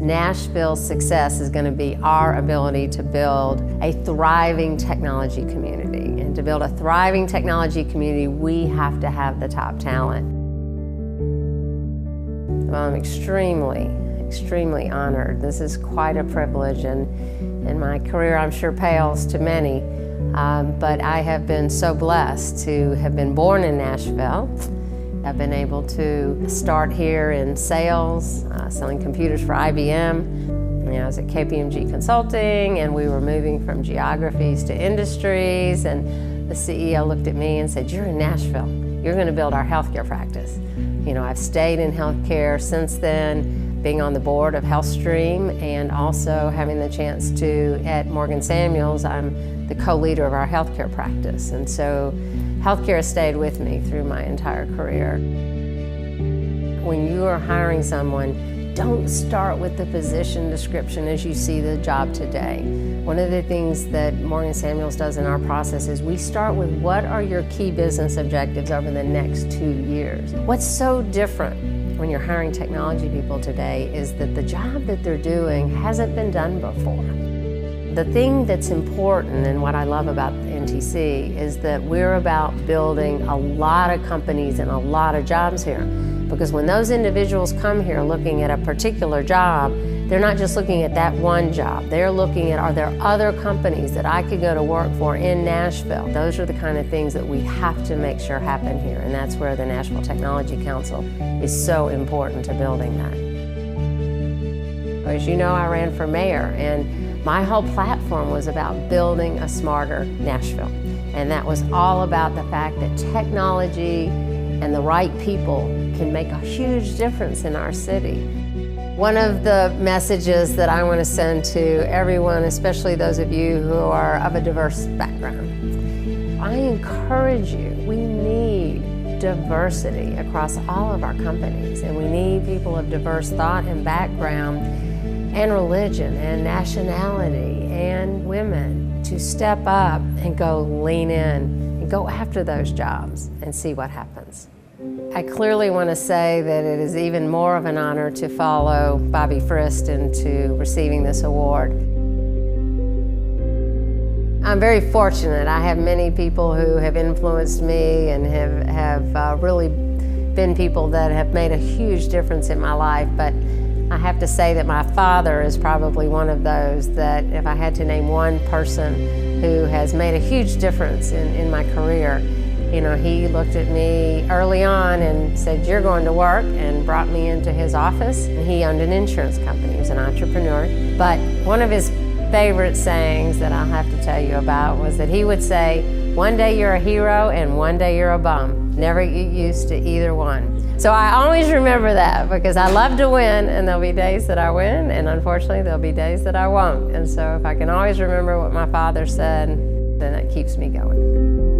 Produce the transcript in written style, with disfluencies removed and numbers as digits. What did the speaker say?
Nashville's success is going to be our ability to build a thriving technology community. And to build a thriving technology community, we have to have the top talent. Well, I'm extremely honored. This is quite a privilege, and in my career I'm sure pales to many, but I have been so blessed to have been born in Nashville. I've been able to start here in sales, selling computers for IBM. I was at KPMG Consulting, and we were moving from geographies to industries, and the CEO looked at me and said, "You're in Nashville. You're going to build our healthcare practice." I've stayed in healthcare since then, being on the board of HealthStream and also having the chance to, at Morgan Samuels, I'm the co-leader of our healthcare practice. And so healthcare has stayed with me through my entire career. When you are hiring someone, don't start with the position description as you see the job today. One of the things that Morgan Samuels does in our process is we start with what are your key business objectives over the next 2 years. What's so different when you're hiring technology people today is that the job that they're doing hasn't been done before. The thing that's important and what I love about NTC is that we're about building a lot of companies and a lot of jobs here. Because when those individuals come here looking at a particular job, they're not just looking at that one job. They're looking at, are there other companies that I could go to work for in Nashville? Those are the kind of things that we have to make sure happen here, and that's where the Nashville Technology Council is so important to building that. As you know, I ran for mayor, and my whole platform was about building a smarter Nashville. And that was all about the fact that technology and the right people can make a huge difference in our city. One of the messages that I want to send to everyone, especially those of you who are of a diverse background, I encourage you, we need diversity across all of our companies, and we need people of diverse thought and background and religion and nationality and women to step up and go lean in and go after those jobs and see what happens. I clearly want to say that it is even more of an honor to follow Bobby Frist into receiving this award. I'm very fortunate. I have many people who have influenced me and have really been people that have made a huge difference in my life, but I have to say that my father is probably one of those that if I had to name one person who has made a huge difference in my career, he looked at me early on and said, "You're going to work," and brought me into his office. And he owned an insurance company. He was an entrepreneur. But one of his favorite sayings that I'll have to tell you about was that he would say, "One day you're a hero and one day you're a bum. Never get used to either one." So I always remember that because I love to win, and there'll be days that I win, and unfortunately there'll be days that I won't. And so if I can always remember what my father said, then that keeps me going.